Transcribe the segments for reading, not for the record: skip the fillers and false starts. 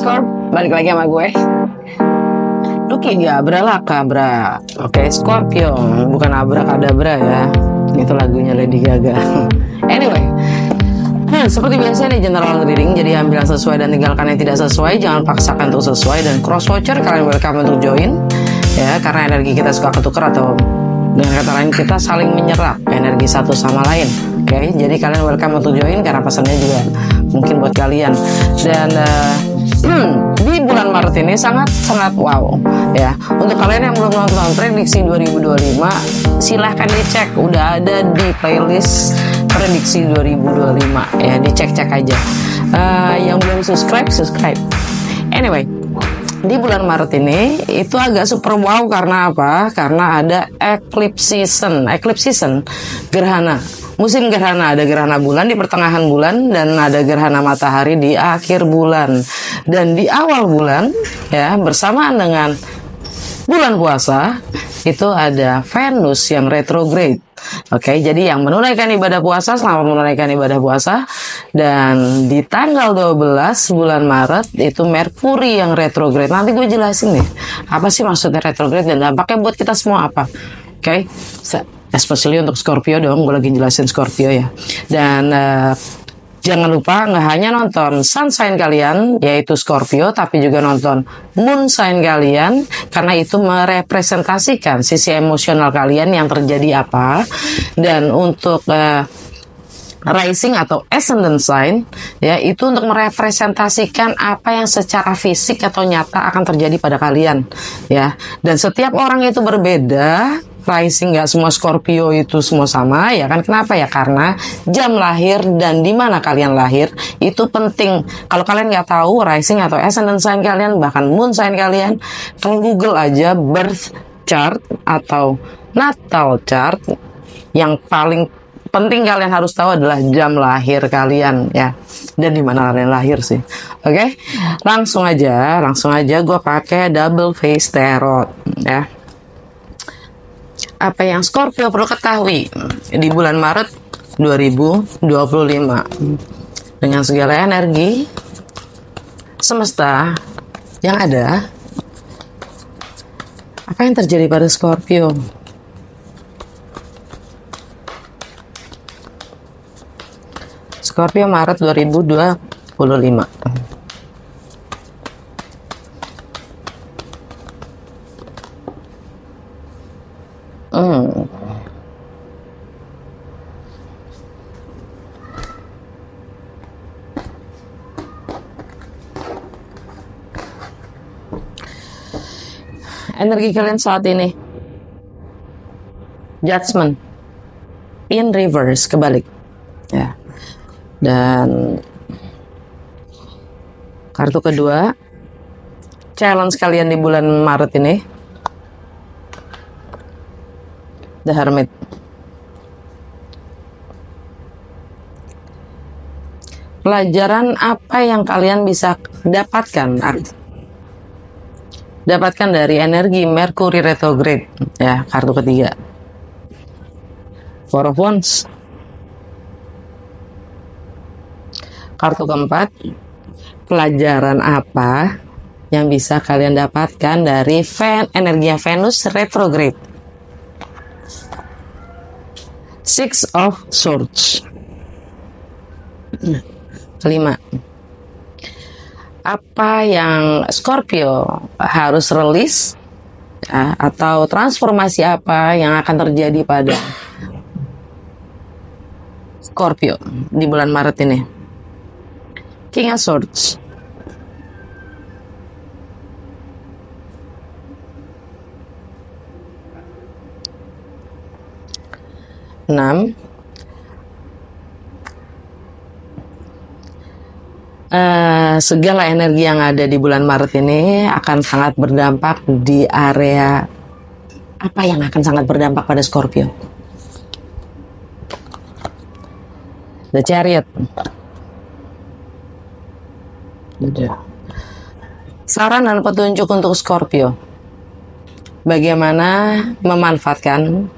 Scorp, balik lagi sama gue. Lu kayak Abra lah kabra. Oke, Scorpio, bukan abrakadabra ya. Itu lagunya Lady Gaga. Anyway, seperti biasa nih general reading, jadi ambil yang sesuai dan tinggalkan yang tidak sesuai. Jangan paksakan untuk sesuai. Dan cross watcher, kalian welcome untuk join ya, karena energi kita suka ketukar atau dengan kata lain kita saling menyerap energi satu sama lain. Oke, jadi kalian welcome untuk join karena pesannya juga mungkin buat kalian. Dan di bulan Maret ini sangat wow ya. Untuk kalian yang belum nonton prediksi 2025, silahkan dicek, udah ada di playlist prediksi 2025 ya, dicek-cek aja. Yang belum subscribe. Anyway, di bulan Maret ini itu agak super wow karena apa? Karena ada eclipse season, gerhana. Musim gerhana, ada gerhana bulan di pertengahan bulan dan ada gerhana matahari di akhir bulan. Dan di awal bulan ya, bersamaan dengan bulan puasa itu ada Venus yang retrograde. Oke, jadi yang menunaikan ibadah puasa, selamat menunaikan ibadah puasa. Dan di tanggal 12 bulan Maret itu Merkuri yang retrograde. Nanti gue jelasin nih, apa sih maksudnya retrograde dan dampaknya buat kita semua apa. Oke, especially untuk Scorpio dong, gue lagi jelasin Scorpio ya. Dan jangan lupa nggak hanya nonton sun sign kalian yaitu Scorpio, tapi juga nonton moon sign kalian, karena itu merepresentasikan sisi emosional kalian yang terjadi apa. Dan untuk rising atau ascendant sign ya, itu untuk merepresentasikan apa yang secara fisik atau nyata akan terjadi pada kalian ya. Dan setiap orang itu berbeda. Rising nggak semua Scorpio itu semua sama ya kan. Kenapa ya? Karena jam lahir dan di mana kalian lahir itu penting. Kalau kalian nggak tahu rising atau ascendant sign kalian, bahkan moon sign kalian, kalian Google aja birth chart atau natal chart. Yang paling penting kalian harus tahu adalah jam lahir kalian ya, dan di mana kalian lahir sih. Oke, langsung aja gue pakai double face tarot ya. Apa yang Scorpio perlu ketahui di bulan Maret 2025 dengan segala energi semesta yang ada. Apa yang terjadi pada Scorpio? Scorpio Maret 2025. Energi kalian saat ini Judgment in reverse, kebalik ya. Dan kartu kedua, challenge kalian di bulan Maret ini The Hermit. Pelajaran apa yang kalian bisa dapatkan dari energi Merkuri retrograde ya, kartu ketiga. Four of Wands. Kartu keempat, pelajaran apa yang bisa kalian dapatkan dari energi Venus retrograde. Six of Swords. Kelima, apa yang Scorpio harus release ya, atau transformasi apa yang akan terjadi pada Scorpio di bulan Maret ini. King of Swords. Enam, segala energi yang ada di bulan Maret ini akan sangat berdampak di area apa yang akan sangat berdampak pada Scorpio. The Chariot. Saran dan petunjuk untuk Scorpio. Bagaimana memanfaatkan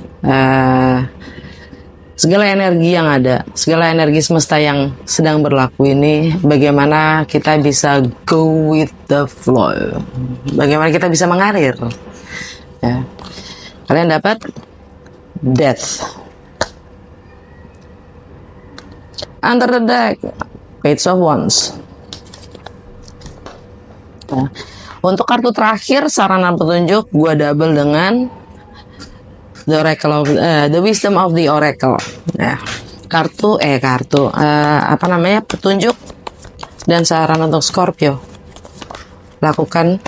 segala energi yang ada, segala energi semesta yang sedang berlaku ini, bagaimana kita bisa go with the flow, bagaimana kita bisa mengalir. Ya. Kalian dapat death, under the deck, page of wands. Ya. Untuk kartu terakhir, saran dan petunjuk, gua double dengan the oracle of the wisdom of the oracle. Ya. Petunjuk dan saran untuk Scorpio. Lakukan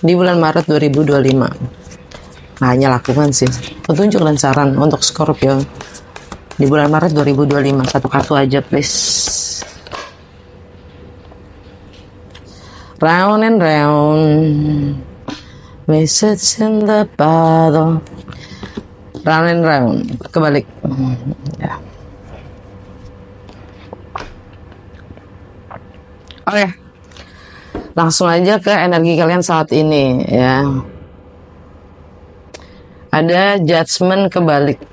di bulan Maret 2025. Hanya lakukan sih. Petunjuk dan saran untuk Scorpio di bulan Maret 2025. Satu kartu aja please. Round and round, message in the bottle. Round and round, kebalik. Ya. Oke, langsung aja ke energi kalian saat ini ya. Ada judgment kebalik.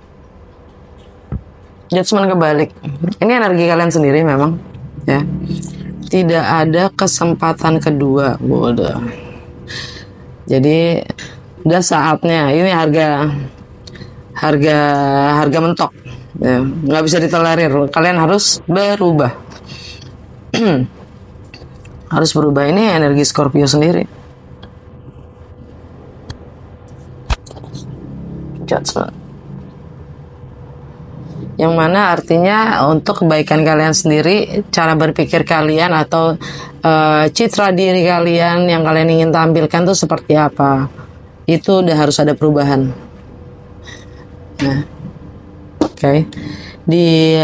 Judgment kebalik. Ini energi kalian sendiri memang ya. Tidak ada kesempatan kedua, bodoh. Jadi udah saatnya. Ini harga mentok. Ya, nggak bisa ditolerir. Kalian harus berubah. Harus berubah. Ini energi Scorpio sendiri. Judgment. Yang mana artinya untuk kebaikan kalian sendiri, cara berpikir kalian atau citra diri kalian yang kalian ingin tampilkan tuh seperti apa, itu udah harus ada perubahan. Nah, oke. Di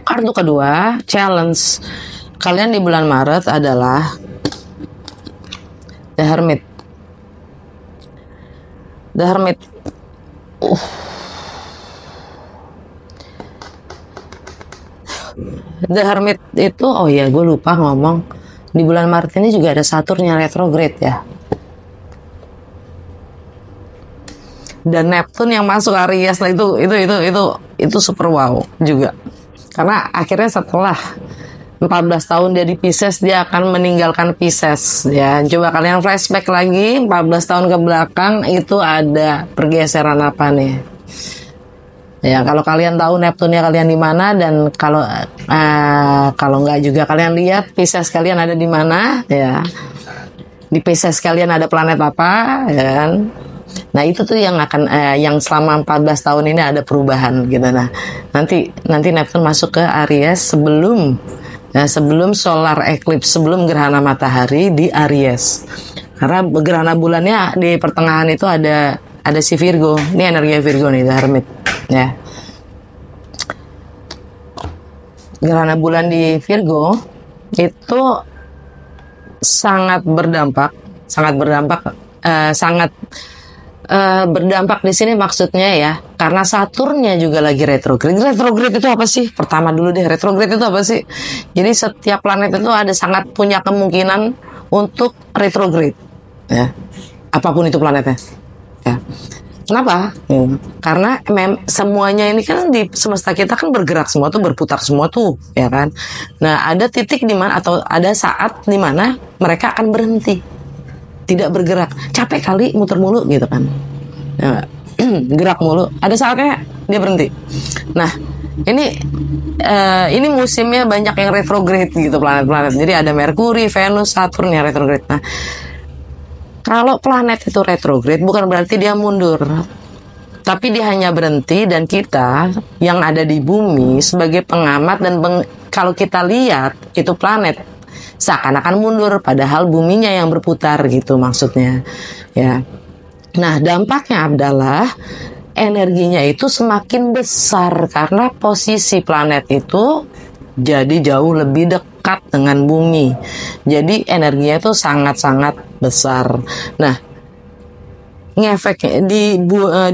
kartu kedua, challenge kalian di bulan Maret adalah The Hermit. The Hermit. The Hermit itu, oh ya, gue lupa ngomong, di bulan Maret ini juga ada Saturn yang retrograde ya. Dan Neptune yang masuk Aries, nah itu super wow juga. Karena akhirnya setelah 14 tahun dia di Pisces, dia akan meninggalkan Pisces ya. Coba kalian flashback lagi 14 tahun ke belakang, itu ada pergeseran apa nih? Ya, kalau kalian tahu Neptune-nya kalian di mana, dan kalau nggak juga kalian lihat Pisces kalian ada di mana ya. Di Pisces kalian ada planet apa ya kan? Nah, itu tuh yang akan yang selama 14 tahun ini ada perubahan gitu. Nah, nanti Neptune masuk ke Aries sebelum solar eclipse, sebelum gerhana matahari di Aries. Karena gerhana bulannya di pertengahan itu ada si Virgo. Ini energi Virgo nih, The Hermit ya. Gerhana bulan di Virgo itu sangat berdampak berdampak di sini maksudnya ya, karena Saturnnya juga lagi retrograde. Retrograde itu apa sih? Pertama dulu deh, retrograde itu apa sih? Jadi setiap planet itu ada sangat punya kemungkinan untuk retrograde ya. Apapun itu planetnya. Ya. Kenapa? Karena semuanya ini kan di semesta kita kan bergerak semua tuh, berputar semua tuh, ya kan? Nah, ada titik di mana atau ada saat di mana mereka akan berhenti. Tidak bergerak, capek kali muter mulu gitu kan ya, gerak mulu, ada saatnya dia berhenti. Nah, ini musimnya banyak yang retrograde gitu, planet-planet. Jadi ada Merkuri, Venus, Saturn yang retrograde. Nah, kalau planet itu retrograde bukan berarti dia mundur, tapi dia hanya berhenti, dan kita yang ada di bumi sebagai pengamat dan kalau kita lihat itu planet seakan-akan mundur, padahal buminya yang berputar gitu maksudnya ya. Nah, dampaknya adalah energinya itu semakin besar karena posisi planet itu jadi jauh lebih dekat dengan bumi. Jadi energinya itu sangat-sangat besar. Nah, ngefek di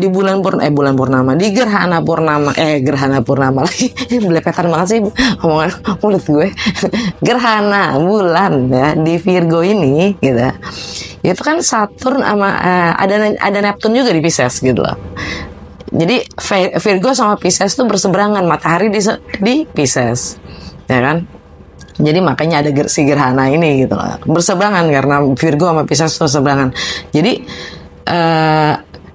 bulan purnama, di gerhana purnama lagi. Belepetan banget sih omongan mulut gue. Gerhana bulan ya di Virgo ini gitu. Itu kan Saturn sama ada Neptun juga di Pisces gitu loh. Jadi Virgo sama Pisces tuh berseberangan, matahari di Pisces. Ya kan? Jadi makanya ada si gerhana ini gitu loh. Berseberangan karena Virgo sama Pisces berseberangan. Jadi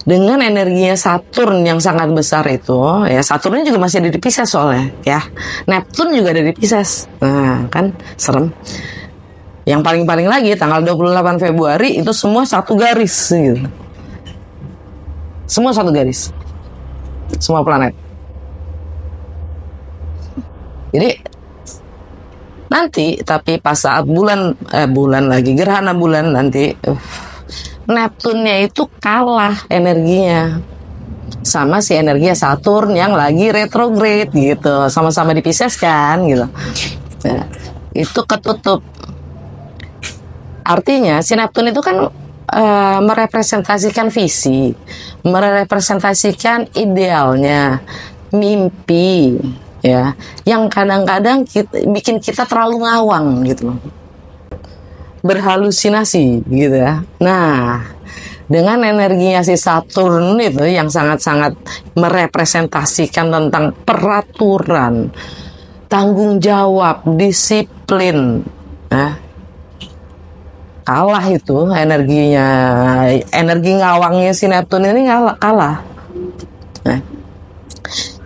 dengan energinya Saturn yang sangat besar itu, ya Saturnnya juga masih ada di Pisces soalnya, ya. Neptun juga ada di Pisces. Nah, kan serem. Yang paling lagi tanggal 28 Februari itu semua satu garis gitu. Semua satu garis. Semua planet. Jadi nanti tapi pas saat bulan lagi gerhana bulan nanti Neptunnya itu kalah energinya sama si energinya Saturn yang lagi retrograde gitu, sama-sama di Pisces kan gitu. Nah, itu ketutup. Artinya si Neptun itu kan merepresentasikan visi, merepresentasikan idealnya, mimpi, ya, yang kadang-kadang bikin kita terlalu ngawang gitu loh. Berhalusinasi gitu ya. Nah, dengan energinya si Saturn itu yang sangat-sangat merepresentasikan tentang peraturan, tanggung jawab, disiplin, nah, kalah itu energinya, energi ngawangnya si Neptun ini kalah. Nah,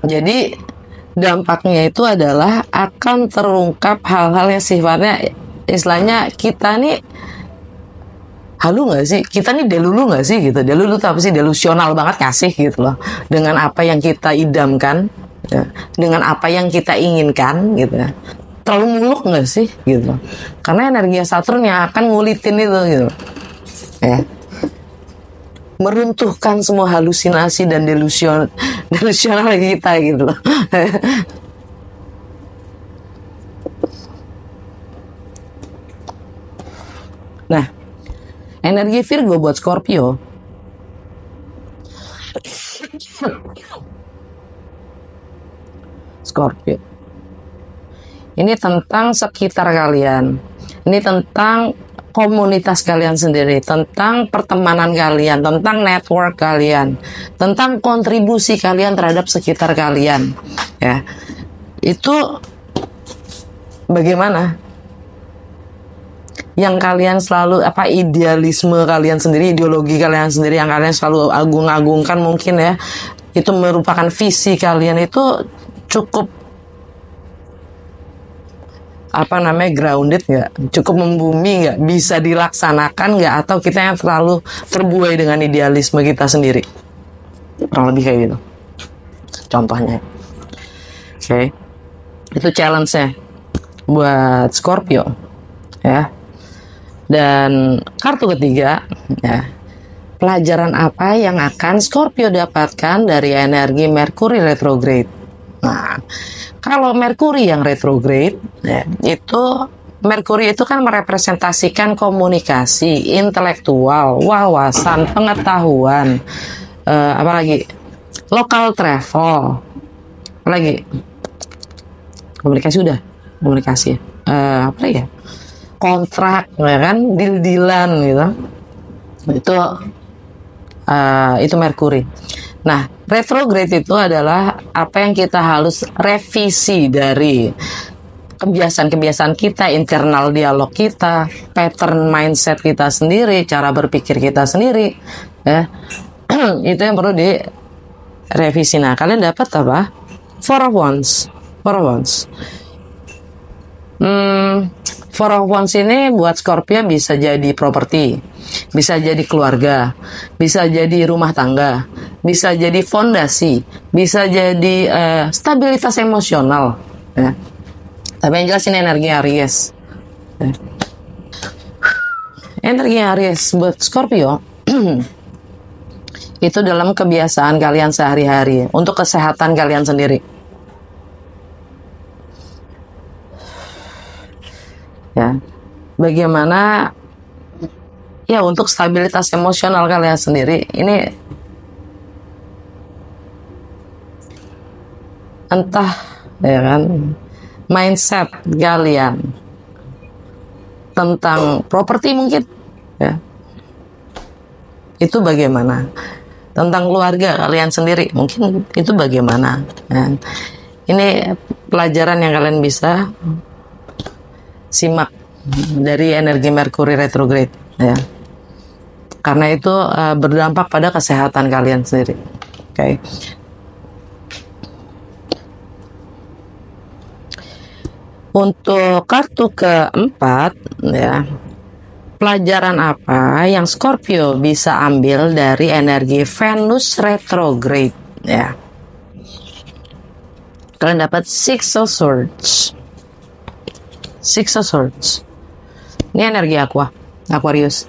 jadi dampaknya itu adalah akan terungkap hal-hal yang sifatnya istilahnya kita nih halu nggak sih, kita nih delulu nggak sih gitu. Delulu tuh apa sih? Delusional banget ngasih gitu loh dengan apa yang kita idamkan, ya, dengan apa yang kita inginkan gitu ya. Terlalu muluk nggak sih gitu, karena energi Saturn yang akan ngulitin itu gitu ya, meruntuhkan semua halusinasi dan delusional kita gitu loh. Nah, energi Virgo buat Scorpio ini tentang sekitar kalian, ini tentang komunitas kalian sendiri, tentang pertemanan kalian, tentang network kalian, tentang kontribusi kalian terhadap sekitar kalian, ya. Itu bagaimana yang kalian selalu idealisme kalian sendiri, ideologi kalian sendiri yang kalian selalu agung-agungkan mungkin ya, itu merupakan visi kalian, itu cukup grounded nggak, cukup membumi nggak, bisa dilaksanakan nggak, atau kita yang terlalu terbuai dengan idealisme kita sendiri, kurang lebih kayak gitu contohnya. Oke. Itu challenge-nya buat Scorpio ya. Dan kartu ketiga ya, pelajaran apa yang akan Scorpio dapatkan dari energi Merkuri retrograde. Nah, kalau Merkuri yang retrograde ya, itu Merkuri itu kan merepresentasikan komunikasi, intelektual, wawasan, pengetahuan, apalagi lokal travel, apalagi komunikasi apa lagi ya, kontrak ya kan, deal-dealan gitu, itu Merkuri. Nah, retrograde itu adalah apa yang kita harus revisi dari kebiasaan-kebiasaan kita, internal dialog kita, pattern mindset kita sendiri, cara berpikir kita sendiri, ya. Itu yang perlu direvisi. Nah, kalian dapat apa? Four of Wands. Four of Wands ini buat Scorpio bisa jadi properti, bisa jadi keluarga, bisa jadi rumah tangga, bisa jadi fondasi, bisa jadi stabilitas emosional ya. Tapi yang jelas ini energi Aries ya. Energi Aries buat Scorpio itu dalam kebiasaan kalian sehari-hari, untuk kesehatan kalian sendiri ya. Bagaimana ya untuk stabilitas emosional kalian sendiri ini entah ya kan mindset kalian tentang properti mungkin ya itu bagaimana, tentang keluarga kalian sendiri mungkin itu bagaimana ya. Ini pelajaran yang kalian bisa simak dari energi Merkuri retrograde ya, karena itu berdampak pada kesehatan kalian sendiri. Oke. Untuk kartu keempat ya, pelajaran apa yang Scorpio bisa ambil dari energi Venus retrograde ya. Kalian dapat Six of Swords. Six of Swords. Ini energi Aquarius.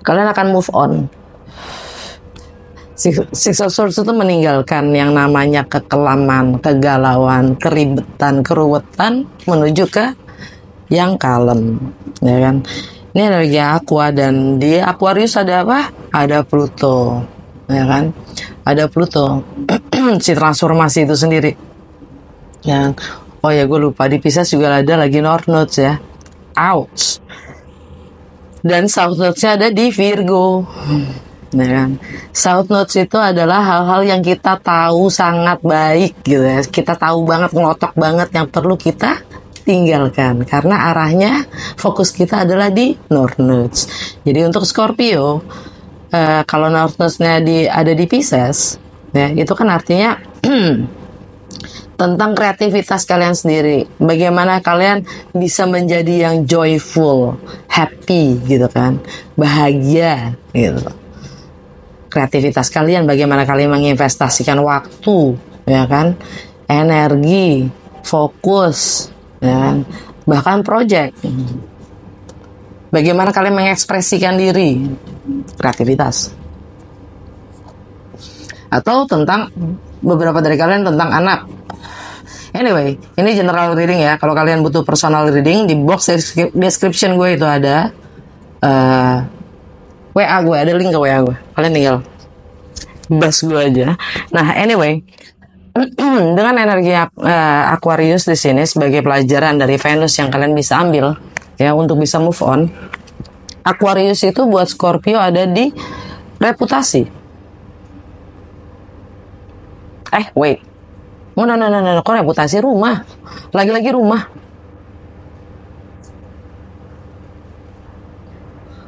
Kalian akan move on. Six of Swords itu meninggalkan yang namanya kekelaman, kegalauan, keribetan, keruwetan menuju ke yang kalem, ya kan? Ini energi Aqua dan di Aquarius ada apa? Ada Pluto, ya kan? Ada Pluto, si transformasi itu sendiri. Ya. Oh ya, gue lupa di Pisces juga ada lagi North Nodes ya. Ouch. Dan South Nodes-nya ada di Virgo. Ya kan? South Nodes itu adalah hal-hal yang kita tahu sangat baik gitu ya. Kita tahu banget, ngelotok banget yang perlu kita tinggalkan karena arahnya fokus kita adalah di North Nodes. Jadi untuk Scorpio kalau North Nodes-nya ada di Pisces ya, itu kan artinya tentang kreativitas kalian sendiri. Bagaimana kalian bisa menjadi yang joyful, happy gitu kan, bahagia gitu. Kreativitas kalian, bagaimana kalian menginvestasikan waktu, ya kan, energi, fokus, ya kan? Bahkan project. Bagaimana kalian mengekspresikan diri, kreativitas. Atau tentang beberapa dari kalian tentang anak. Anyway, ini general reading ya. Kalau kalian butuh personal reading, di box description gue itu ada WA gue, ada link ke WA gue. Kalian tinggal bas gue aja. Nah, anyway, dengan energi Aquarius di sini sebagai pelajaran dari Venus yang kalian bisa ambil ya untuk bisa move on. Aquarius itu buat Scorpio ada di reputasi. Wait. No, kok reputasi rumah? Lagi-lagi rumah.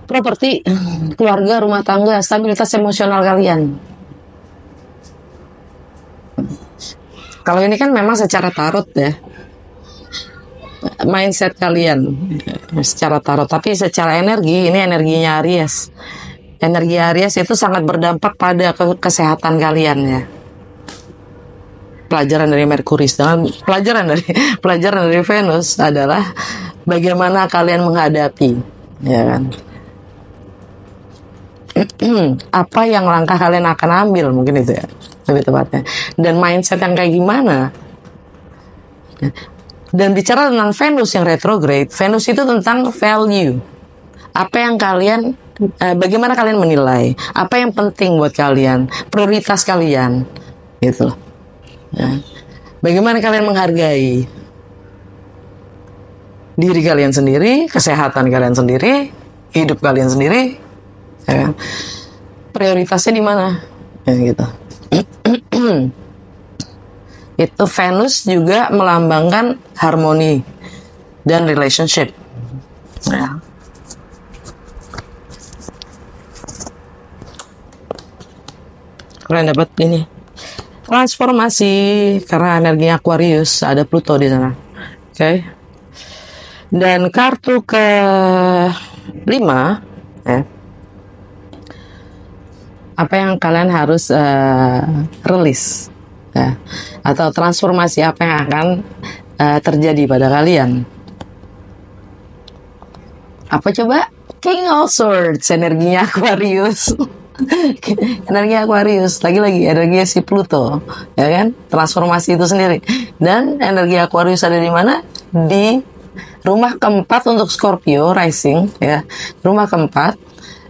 Properti, keluarga, rumah tangga, stabilitas emosional kalian. Kalau ini kan memang secara tarot ya, mindset kalian secara tarot, tapi secara energi, ini energinya Aries. Energi Aries itu sangat berdampak pada kesehatan kalian ya. Pelajaran dari Merkurius dan pelajaran dari Venus adalah bagaimana kalian menghadapi, ya kan? Apa yang langkah kalian akan ambil, mungkin itu ya lebih tepatnya, dan mindset yang kayak gimana. Dan bicara tentang Venus yang retrograde, Venus itu tentang value, apa yang kalian bagaimana kalian menilai, apa yang penting buat kalian, prioritas kalian gitu loh ya. Bagaimana kalian menghargai diri kalian sendiri, kesehatan kalian sendiri, hidup kalian sendiri ya. Prioritasnya di mana ya gitu. Itu Venus juga melambangkan harmoni dan relationship ya. Kalian dapat ini transformasi karena energinya Aquarius, ada Pluto di sana. Oke. Dan kartu ke-5 ya. Apa yang kalian harus release ya, atau transformasi apa yang akan terjadi pada kalian. Apa coba? King of Swords, energinya Aquarius. Energi Aquarius, lagi-lagi energinya si Pluto, ya kan? Transformasi itu sendiri. Dan energi Aquarius ada di mana? Di Rumah keempat untuk Scorpio rising ya, rumah keempat,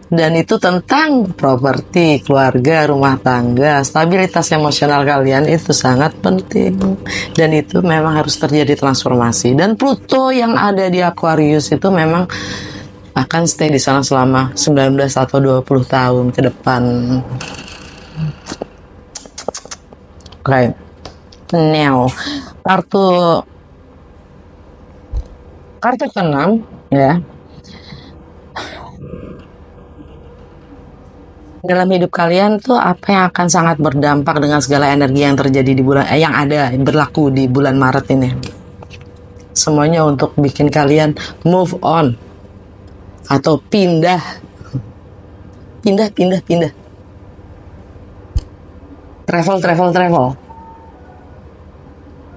dan itu tentang properti, keluarga, rumah tangga, stabilitas emosional kalian itu sangat penting, dan itu memang harus terjadi transformasi. Dan Pluto yang ada di Aquarius itu memang akan stay di sana selama 19 atau 20 tahun ke depan. Oke. Now, kartu keenam ya. Dalam hidup kalian tuh apa yang akan sangat berdampak dengan segala energi yang terjadi di bulan yang ada berlaku di bulan Maret ini. Semuanya untuk bikin kalian move on atau pindah. Travel.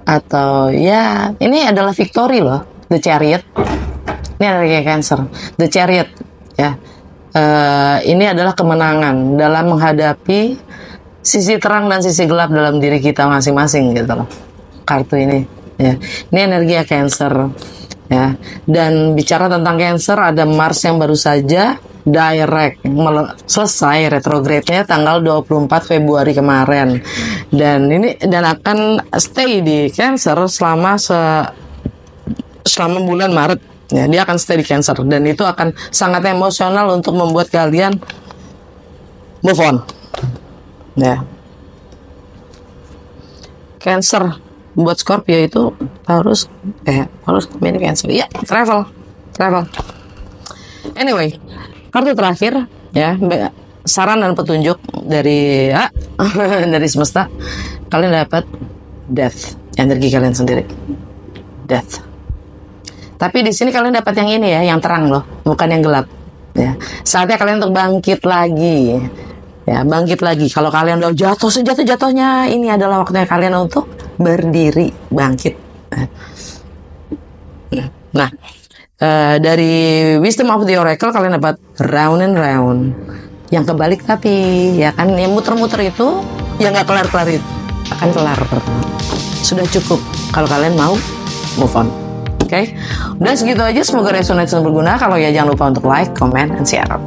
Atau ya, ini adalah victory loh, The Chariot. Ini energi Cancer, The Chariot ya. Ini adalah kemenangan dalam menghadapi sisi terang dan sisi gelap dalam diri kita masing-masing gitu loh. Kartu ini ya. Ini energi Cancer ya. Dan bicara tentang Cancer, ada Mars yang baru saja direct selesai retrograde-nya tanggal 24 Februari kemarin, dan akan stay di Cancer selama bulan Maret ya. Dia akan stay di Cancer, dan itu akan sangat emosional untuk membuat kalian move on ya. Cancer buat Scorpio itu harus ini Cancer ya, travel. Anyway, kartu terakhir ya, saran dan petunjuk dari dari semesta, kalian dapat Death, energi kalian sendiri, Death. Tapi di sini kalian dapat yang ini ya, yang terang loh, bukan yang gelap ya. Saatnya kalian untuk bangkit lagi ya, bangkit lagi. Kalau kalian udah jatuhnya, ini adalah waktunya kalian untuk berdiri, bangkit. Nah, dari Wisdom of the Oracle kalian dapat round and round, yang kebalik tapi ya kan, yang muter-muter itu yang nggak kelar-kelar itu akan kelar. Sudah cukup kalau kalian mau move on. Oke, udah segitu aja. Semoga resonate dan berguna. Kalau ya, jangan lupa untuk like, comment, and share.